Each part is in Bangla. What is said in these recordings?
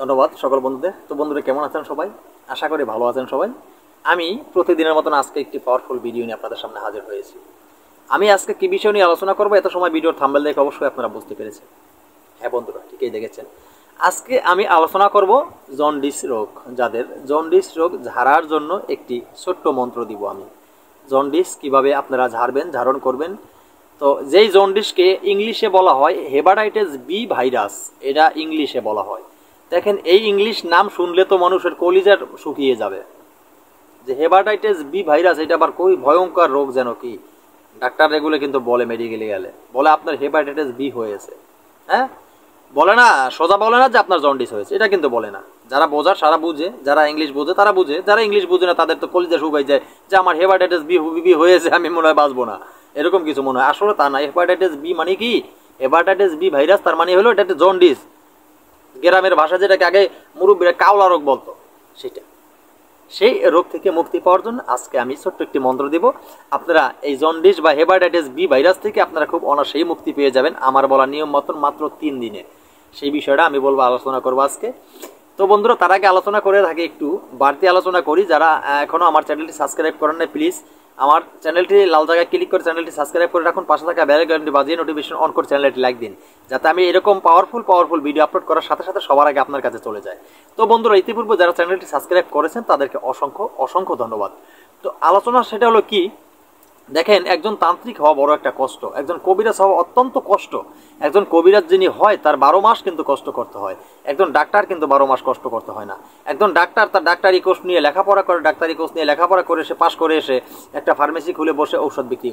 ধন্যবাদ সকল বন্ধুদের। তো বন্ধুরা কেমন আছেন সবাই? আশা করি ভালো আছেন সবাই। আমি প্রতিদিনের মতন আজকে একটি পাওয়ারফুল ভিডিও নিয়ে আপনাদের সামনে হাজির হয়েছি। আমি আজকে কি বিষয় নিয়ে আলোচনা করবো এত সময় ভিডিওর থাম্বনেল দেখে অবশ্যই আপনারা বুঝতে পেরেছেন। হ্যাঁ বন্ধুরা, ঠিকই দেখেছেন। আজকে আমি আলোচনা করব জন্ডিস রোগ। যাদের জন্ডিস রোগ ঝাড়ার জন্য একটি ছোট্ট মন্ত্র দিব আমি। জন্ডিস কিভাবে আপনারা ঝাড়বেন, ধারণ করবেন। তো যেই জন্ডিসকে ইংলিশে বলা হয় হেপাটাইটিস বি ভাইরাস, এটা ইংলিশে বলা হয়। দেখেন এই ইংলিশ নাম শুনলে তো মানুষের কলিজার শুকিয়ে যাবে যে হেপাটাইটিস বি ভাইরাস, এটা আবার কই ভয়ঙ্কর রোগ যেন কি। ডাক্তার এগুলো কিন্তু বলে, মেডিকেলে গেলে বলে আপনার হেপাটাইটিস বি হয়েছে। হ্যাঁ, বলে না, সোজা বলে না যে আপনার জন্ডিস হয়েছে, এটা কিন্তু বলে না। যারা বোঝার সারা বুঝে, যারা ইংলিশ বোঝে তারা বুঝে, যারা ইংলিশ বুঝে না তাদের তো কলিজা শুকাই যায় যে আমার হেপাটাইটিস বি হয়েছে, আমি মনে হয় বাঁচবো না, এরকম কিছু মনে হয়। আসলে তা না। হেপাটাইটিস বি মানে কি? হেপাটাইটিস বি ভাইরাস, তার মানে হলো এটা একটা জন্ডিস। গ্রামের ভাষা যেটাকে আগে মুরব্বীরা কাওলা রোগ বলতো, সেটা। সেই রোগ থেকে মুক্তি পাওয়ার জন্য আজকে আমি ছোট্ট একটি মন্ত্র দেব। আপনারা এই জন্ডিস বা হেপাটাইটিস বি ভাইরাস থেকে আপনারা খুব অনায়াসেই মুক্তি পেয়ে যাবেন আমার বলা নিয়ম মতন মাত্র 3 দিনে। সেই বিষয়টা আমি বলবো, আলোচনা করবো আজকে। তো বন্ধুরা, তার আগে আলোচনা করে থাকি, একটু বাড়তি আলোচনা করি। যারা এখনও আমার চ্যানেলটি সাবস্ক্রাইব করেন না, প্লিজ আমার চ্যানেলটি লাল জায়গায় ক্লিক করে চ্যানেলটি সাবস্ক্রাইব করে রাখুন। পাশে থাকা বেল আইকনটি বাজিয়ে নোটিফিকেশন অন করে চ্যানেলটি লাইক দিন, যাতে আমি এরকম পাওয়ারফুল ভিডিও আপলোড করার সাথে সাথে সবার আগে আপনার কাছে চলে যায়। তো বন্ধুরা, ইতিপূর্বে যারা চ্যানেলটি সাবস্ক্রাইব করেছেন তাদেরকে অসংখ্য ধন্যবাদ। তো আলোচনা সেটা হলো কি, দেখেন একজন তান্ত্রিক হওয়া বড় একটা কষ্ট, একজন কবিরাজ হওয়া অত্যন্ত কষ্ট। একজন কবিরাজ যিনি হয় তার 12 মাস কিন্তু কষ্ট করতে হয়। একজন ডাক্তার কিন্তু 12 মাস কষ্ট করতে হয় না। একজন ডাক্তার তার ডাক্তারি কোর্স নিয়ে লেখাপড়া করে, ডাক্তারি কোর্স নিয়ে লেখাপড়া করে সে পাশ করে এসে একটা ফার্মেসি খুলে বসে ঔষধ বিক্রি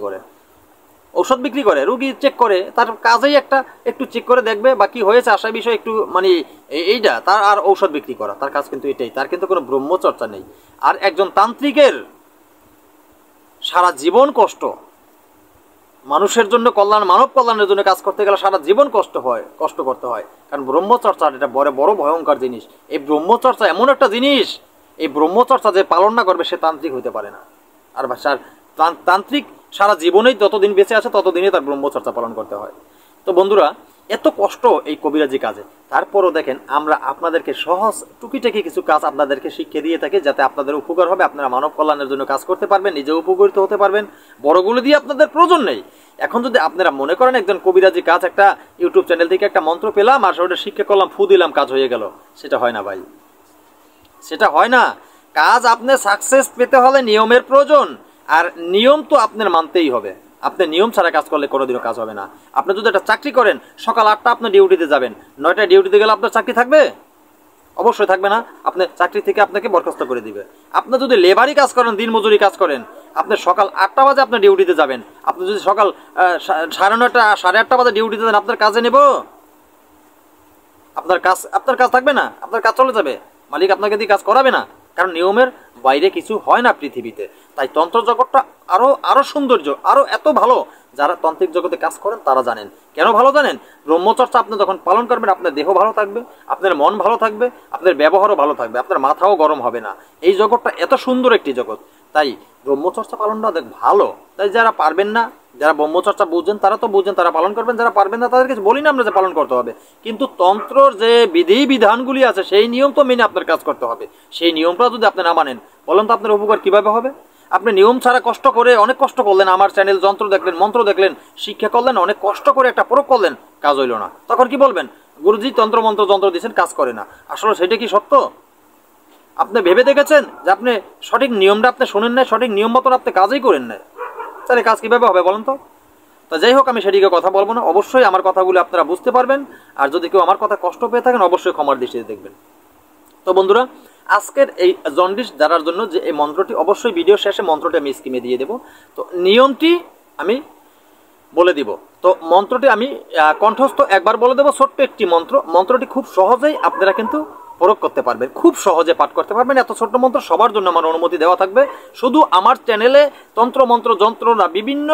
করে, রুগী চেক করে, তার কাজেই একটু চেক করে দেখবে বা কি হয়েছে আশা বিষয় একটু মানে এইটা তার, আর ঔষধ বিক্রি করা তার কাজ কিন্তু এটাই। তার কিন্তু কোনো ব্রহ্মচর্চা নেই। আর একজন তান্ত্রিকের সারা জীবন কষ্ট, মানুষের জন্য কল্যাণ, মানব কল্যাণের জন্য কাজ করতে গেলে সারা জীবন কষ্ট করতে হয়। কারণ ব্রহ্মচর্চা এটা বড় ভয়ঙ্কর জিনিস। এই ব্রহ্মচর্চা এমন একটা জিনিস, এই ব্রহ্মচর্চা যে পালন না করবে সে তান্ত্রিক হতে পারে না। আর তান্ত্রিক সারা জীবনেই যতদিন বেঁচে আছে ততদিনই তার ব্রহ্মচর্চা পালন করতে হয়। তো বন্ধুরা, এত কষ্ট এই কবিরাজি কাজে, তারপরও দেখেন আমরা আপনাদেরকে সহজ টুকিটাকি কিছু কাজ আপনাদেরকে শিখিয়ে দিয়ে থাকি, যাতে আপনাদের উপকার হবে, আপনারা মানব কল্যাণের জন্য কাজ করতে পারবেন, নিজে উপকৃত হতে পারবেন। বড়গুলো দিয়ে আপনাদের প্রয়োজন নেই। এখন যদি আপনারা মনে করেন একজন কবিরাজি কাজ একটা ইউটিউব চ্যানেল থেকে একটা মন্ত্র পেলাম আর সেটা শিক্ষা করলাম, ফু দিলাম, কাজ হয়ে গেল, সেটা হয় না ভাই, সেটা হয় না। কাজ আপনি সাকসেস পেতে হলে নিয়মের প্রয়োজন, আর নিয়ম তো আপনার মানতেই হবে। আপনি নিয়ম ছাড়া কাজ করলে কোনোদিনও কাজ হবে না। আপনি যদি একটা চাকরি করেন, সকাল 8টা আপনি ডিউটিতে যাবেন, 9টায় ডিউটিতে গেলে আপনার চাকরি থাকবে? অবশ্যই থাকবে না। আপনি চাকরি থেকে আপনাকে বরখাস্ত করে দিবে। আপনি যদি লেবারি কাজ করেন, দিন মজুরি কাজ করেন, আপনি সকাল 8টা বাজে আপনি ডিউটিতে যাবেন, আপনি যদি সকাল 9:30 8:30 বাজে ডিউটিতে যান, আপনার কাজে নেব? আপনার কাজ থাকবে না, আপনার কাজ চলে যাবে, মালিক আপনাকে দিয়ে কাজ করাবে না। কারণ নিয়মের বাইরে কিছু হয় না পৃথিবীতে। তাই তন্ত্র জগৎটা আরো সৌন্দর্য, আরো এত ভালো। যারা তান্ত্রিক জগতে কাজ করেন তারা জানেন। কেন ভালো জানেন? ব্রহ্মচর্চা আপনি যখন পালন করবেন, আপনার দেহ ভালো থাকবে, আপনার মন ভালো থাকবে, আপনার ব্যবহারও ভালো থাকবে, আপনার মাথাও গরম হবে না। এই জগৎটা এত সুন্দর একটি জগৎ। তাই ব্রহ্মচর্চা পালনটা দেখ ভালো। তাই যারা পারবেন না, যারা ব্রহ্মচর্চা বুঝছেন তারা তো বুঝছেন, তারা পালন করবেন। যারা পারবেন না তাদেরকে বলি না আমরা যে পালন করতে হবে, কিন্তু তন্ত্রর যে বিধি বিধানগুলি আছে সেই নিয়ম তো মেনে আপনার কাজ করতে হবে। সেই নিয়মটা যদি আপনি না মানেন, বলেন তো আপনার উপকার কিভাবে হবে? আপনি নিয়ম ছাড়া কষ্ট করে অনেক কষ্ট করলেন, আমার চ্যানেল যন্ত্র দেখলেন, মন্ত্র দেখলেন, শিক্ষা করলেন, অনেক কষ্ট করে একটা প্রয়োগ করলেন, কাজ হইল না, তখন কি বলবেন? গুরুজি তন্ত্র যন্ত্র দিয়েছেন, কাজ করে না। আসলে সেটা কি সত্য? আপনি ভেবে দেখেছেন যে আপনি সঠিক নিয়মটা আপনি শোনেন নাই, সঠিক নিয়ম মতন আপনি কাজই করেন নাই, তাহলে কাজ কিভাবে হবে বলেন তো? তা যাই হোক, আমি সেদিকে কথা বলবো না। অবশ্যই আমার কথাগুলো আপনারা বুঝতে পারবেন। আর যদি কেউ আমার কথা কষ্ট পেয়ে থাকেন, অবশ্যই ক্ষমার দৃষ্টিতে দেখবেন। তো বন্ধুরা, আজকের এই জন্ডিস জানার জন্য যে এই মন্ত্রটি, অবশ্যই ভিডিও শেষে মন্ত্রটি আমি স্ক্রিনে দিয়ে দেবো। তো নিয়মটি আমি বলে দিব। তো মন্ত্রটি আমি কণ্ঠস্থ একবার বলে দেবো, ছোট্ট একটি মন্ত্র। মন্ত্রটি খুব সহজেই আপনারা কিন্তু প্রয়োগ করতে পারবেন, খুব সহজে পাঠ করতে পারবেন। এত ছোট্ট মন্ত্র সবার জন্য আমার অনুমতি দেওয়া থাকবে। শুধু আমার চ্যানেলে তন্ত্র যন্ত্র না, বিভিন্ন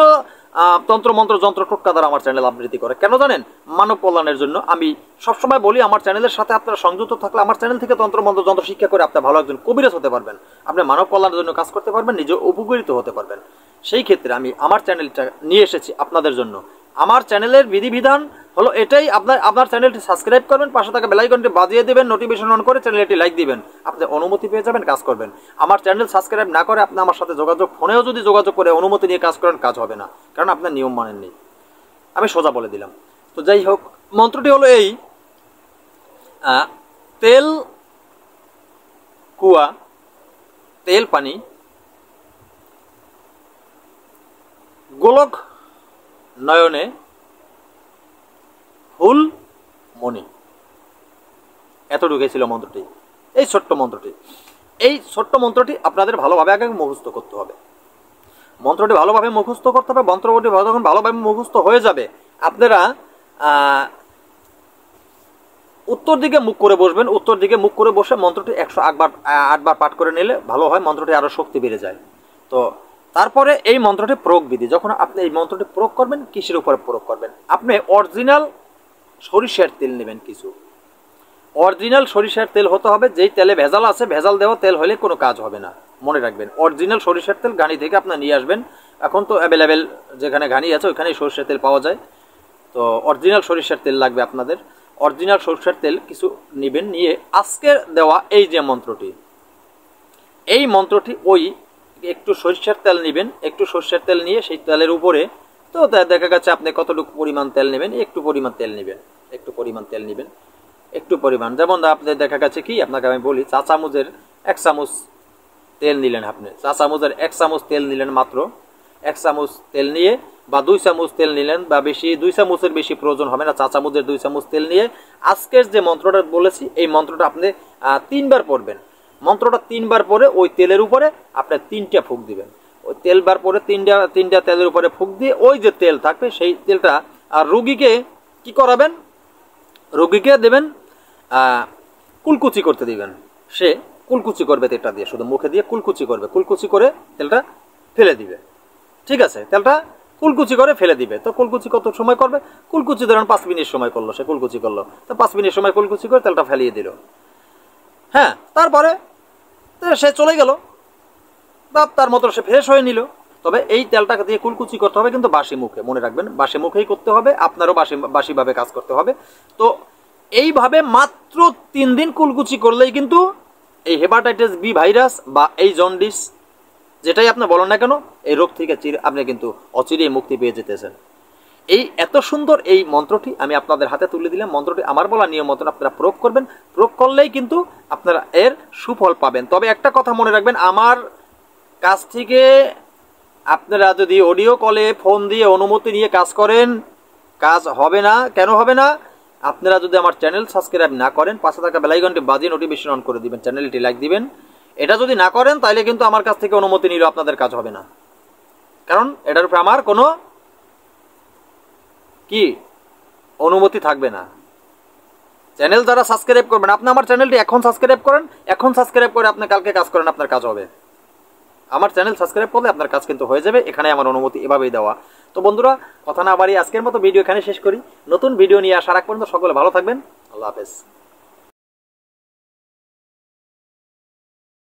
যন্ত্র টোটকা দ্বারা আমার চ্যানেল আবৃত্তি করে। কেন জানেন? মানব কল্যাণের জন্য। আমি সবসময় বলি, আমার চ্যানেলের সাথে আপনারা সংযুক্ত থাকলে আমার চ্যানেল থেকে যন্ত্র শিক্ষা করে আপনি ভালো একজন কবিরাজ হতে পারবেন, আপনি মানব কল্যাণের জন্য কাজ করতে পারবেন, নিজে উপকৃত হতে পারবেন। সেই ক্ষেত্রে আমি আমার চ্যানেলটা নিয়ে এসেছি আপনাদের জন্য। আমার চ্যানেলের বিধিবিধান হলো এটাই, আপনার চ্যানেলটি সাবস্ক্রাইব করবেন, পাশে থাকা বেল আইকনটি বাজিয়ে দেবেন, নোটিফিকেশন অন করে চ্যানেলটি লাইক দিবেন, আপনি অনুমতি পেয়ে যাবেন, কাজ করবেন। আমার চ্যানেল সাবস্ক্রাইব না করে আপনি আমার সাথে ফোনেও যদি যোগাযোগ করে অনুমতি নিয়ে কাজ করেন, কাজ হবে না, কারণ আপনার নিয়ম মানেননি। আমি সোজা বলে দিলাম। তো যাই হোক, মন্ত্রটি হলো এই, তেল কুয়া, তেল পানি, গোলক নয়নে ফুল মনি, এতটুকুই ছিল মন্ত্রটি। এই ছোট্ট মন্ত্রটি আপনাদের ভালোভাবে আগে মুখস্থ করতে হবে। মন্ত্রটি ভালোভাবে মুখস্থ করতে হবে। মন্ত্রটি যখন ভালোভাবে মুখস্থ হয়ে যাবে, আপনারা উত্তর দিকে মুখ করে বসবেন। উত্তর দিকে মুখ করে বসে মন্ত্রটি 108বার পাঠ করে নিলে ভালো হয়, মন্ত্রটি আরও শক্তি বেড়ে যায়। তো তারপরে এই মন্ত্রটি প্রয়োগ বিধি, যখন আপনি এই মন্ত্রটি প্রয়োগ করবেন, কিসের উপরে প্রয়োগ করবেন? আপনি অরিজিনাল সরিষার তেল নেবেন। কিছু অরিজিনাল সরিষার তেল হতে হবে। যেই তেলে ভেজাল আছে, ভেজাল দেওয়া তেল হলে কোনো কাজ হবে না, মনে রাখবেন। অরিজিনাল সরিষার তেল ঘানি থেকে আপনার নিয়ে আসবেন। এখন তো অ্যাভেলেবেল যেখানে ঘানি আছে ওইখানেই সরিষার তেল পাওয়া যায়। তো অরিজিনাল সরিষার তেল লাগবে আপনাদের। অরিজিনাল সরিষার তেল কিছু নেবেন, নিয়ে আজকের দেওয়া এই যে মন্ত্রটি, এই মন্ত্রটি ওই একটু সরিষার তেল নেবেন। একটু সরিষার তেল নিয়ে সেই তেলের উপরে, তো দেখা গেছে আপনি কতটুকু পরিমাণ তেল নেবেন, একটু পরিমাণ তেল নেবেন, একটু পরিমাণ, যেমন আপনাদের দেখা গেছে কি, আপনাকে আমি বলি, চা চামচের 1 চামচ তেল নিলেন। আপনি চা চামচের 1 চামচ তেল নিলেন, মাত্র 1 চামচ তেল নিয়ে, বা 2 চামচ তেল নিলেন, বা বেশি 2 চামচের বেশি প্রয়োজন হবে না, চা চামচের 2 চামচ তেল নিয়ে আজকের যে মন্ত্রটা বলেছি এই মন্ত্রটা আপনি 3বার পড়বেন। মন্ত্রটা 3বার পরে ওই তেলের উপরে আপনি 3টা ফুঁক দিবেন। ওই তেলবার পরে তিনটা তেলের উপরে ফুঁক দিয়ে ওই যে তেল থাকবে সেই তেলটা রোগীকে কি করাবেন, রোগীকে দেবেন, কুলকুচি করতে দিবেন। সে কুলকুচি করবে তেলটা দিয়ে, শুধু মুখে দিয়ে কুলকুচি করবে, কুলকুচি করে তেলটা ফেলে দিবে। ঠিক আছে, তেলটা কুলকুচি করে ফেলে দিবে। তো কুলকুচি কত সময় করবে? কুলকুচি ধরেন 5 মিনিট সময় করলো, সে কুলকুচি করলো, তো 5 মিনিট সময় কুলকুচি করে তেলটা ফেলিয়ে দিল। হ্যাঁ, তারপরে সে চলে গেল, বা তার মতো সে ফ্রেশ হয়ে নিল। তবে এই তেলটাকে দিয়ে কুলকুচি করতে হবে, কিন্তু বাসি মুখে, মনে রাখবেন, বাসি মুখেই করতে হবে। আপনারও বাসিভাবে কাজ করতে হবে। তো এইভাবে মাত্র 3 দিন কুলকুচি করলেই কিন্তু এই হেপাটাইটিস বি ভাইরাস বা এই জন্ডিস, যেটাই আপনি বলেন না কেন, এই রোগ থেকে আপনি কিন্তু অচিরেই মুক্তি পেয়ে যেতেছেন। এই এত সুন্দর এই মন্ত্রটি আমি আপনাদের হাতে তুলে দিলাম। মন্ত্রটি আমার বলা নিয়ম মতন আপনারা প্রয়োগ করবেন। প্রয়োগ করলেই কিন্তু আপনারা এর সুফল পাবেন। তবে একটা কথা মনে রাখবেন, আমার কাছ থেকে আপনারা যদি অডিও কলে ফোন দিয়ে অনুমতি নিয়ে কাজ করেন, কাজ হবে না। কেন হবে না? আপনারা যদি আমার চ্যানেল সাবস্ক্রাইব না করেন, পাশে থাকা বেল আইকনটি বাজিয়ে নোটিফিকেশন অন করে দিবেন, চ্যানেলটি লাইক দিবেন। এটা যদি না করেন তাহলে কিন্তু আমার কাছ থেকে অনুমতি নিলেও আপনাদের কাজ হবে না, কারণ এটার উপরে আমার কোনো কি অনুমতি থাকবে না। চ্যানেল যারা সাবস্ক্রাইব করবেন, আপনি আমার চ্যানেলটি এখন সাবস্ক্রাইব করেন, এখন সাবস্ক্রাইব করে আপনি কালকে কাজ করেন, আপনার কাজ হবে। আমার চ্যানেল সাবস্ক্রাইব করলে আপনার কাজ কিন্তু হয়ে যাবে। এখানে আমার অনুমতি এভাবেই দেওয়া। তো বন্ধুরা, কথা না বাড়িয়ে আজকের মতো ভিডিও এখানে শেষ করি। নতুন ভিডিও নিয়ে আসার আগ পর্যন্ত সকলে ভালো থাকবেন। আল্লাহ হাফেজ।